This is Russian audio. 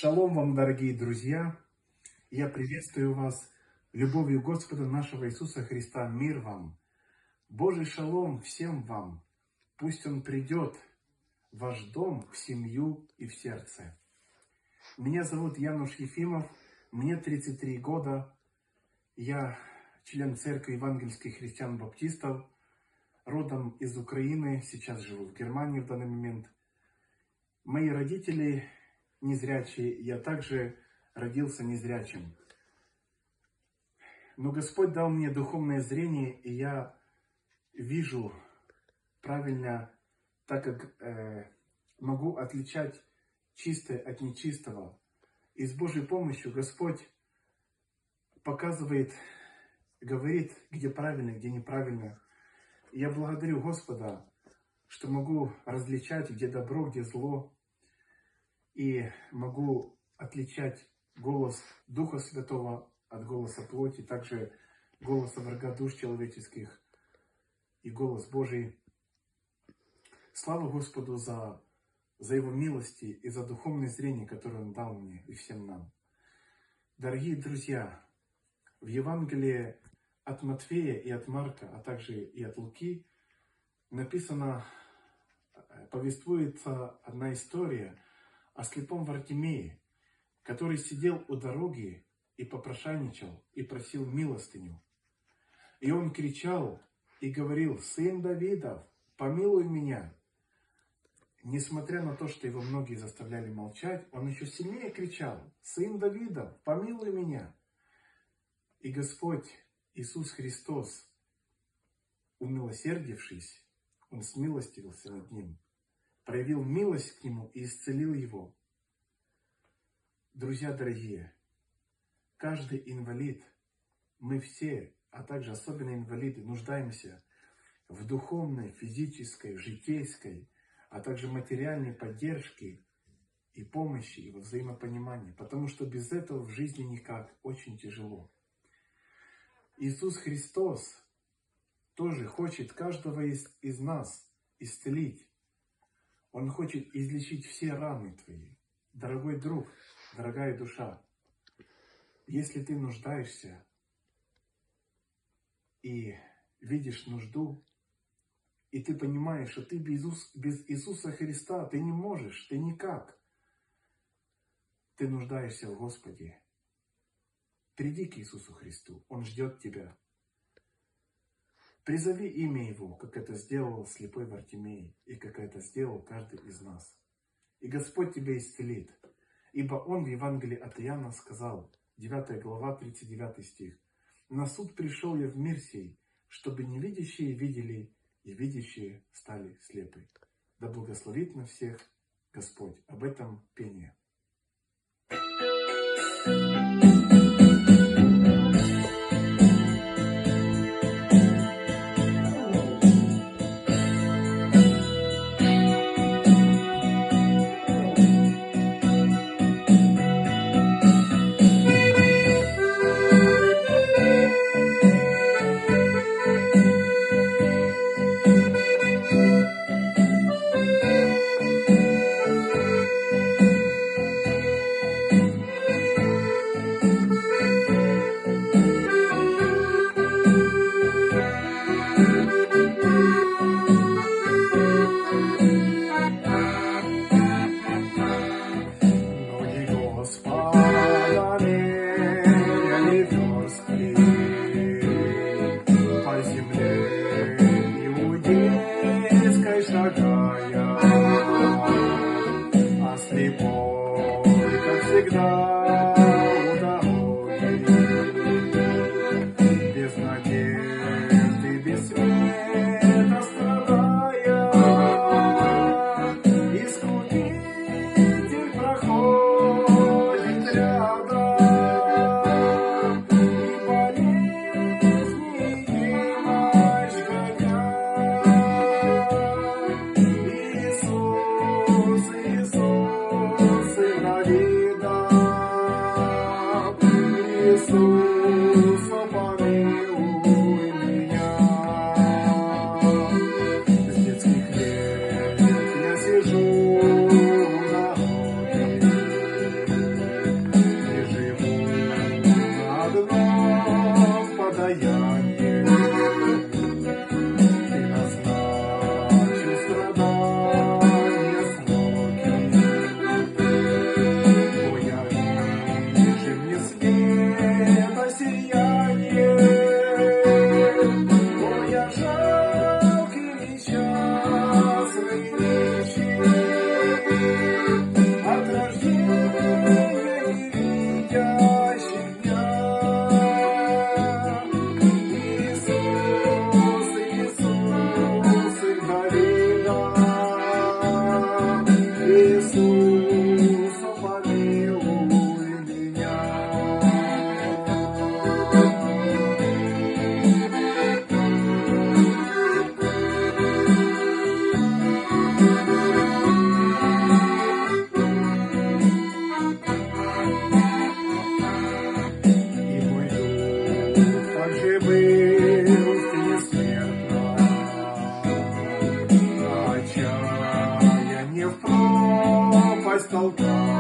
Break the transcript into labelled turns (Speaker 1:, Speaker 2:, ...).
Speaker 1: Шалом вам, дорогие друзья! Я приветствую вас любовью Господа нашего Иисуса Христа. Мир вам! Божий шалом всем вам! Пусть Он придет в ваш дом, в семью и в сердце. Меня зовут Януш Ефимов, мне 33 года. Я член Церкви Евангельских Христиан-Баптистов, родом из Украины, сейчас живу в Германии в данный момент. Мои родители незрячие, я также родился незрячим. Но Господь дал мне духовное зрение, и я вижу правильно, так как могу отличать чистое от нечистого. И с Божьей помощью Господь показывает, говорит, где правильно, где неправильно. И я благодарю Господа, что могу различать, где добро, где зло. И могу отличать голос Духа Святого от голоса плоти, также голоса врага душ человеческих и голос Божий. Слава Господу за Его милости и за духовное зрение, которое Он дал мне и всем нам. Дорогие друзья, в Евангелии от Матфея и от Марка, а также и от Луки написано, повествуется одна история о слепом Вартимее, который сидел у дороги и попрошайничал, и просил милостыню. И он кричал и говорил: «Сын Давидов, помилуй меня». Несмотря на то, что его многие заставляли молчать, он еще сильнее кричал: «Сын Давидов, помилуй меня». И Господь Иисус Христос, умилосердившись, Он смилостивился над ним, проявил милость к нему и исцелил его. Друзья дорогие, каждый инвалид, мы все, а также особенно инвалиды, нуждаемся в духовной, физической, житейской, а также материальной поддержке и помощи, и во взаимопонимании, потому что без этого в жизни никак, очень тяжело. Иисус Христос тоже хочет каждого из нас исцелить. Он хочет излечить все раны твои. Дорогой друг, дорогая душа, если ты нуждаешься и видишь нужду, и ты понимаешь, что ты без Иисуса Христа, ты не можешь, ты никак, ты нуждаешься в Господе, приди к Иисусу Христу, Он ждет тебя. Призови имя Его, как это сделал слепой Вартимей, и как это сделал каждый из нас. И Господь тебя исцелит. Ибо Он в Евангелии от Иоанна сказал, 9 глава, 39 стих: «На суд пришел я в мир сей, чтобы невидящие видели, и видящие стали слепы». Да благословит на всех Господь. Об этом пение. Иисус, Сын Давида, толкал.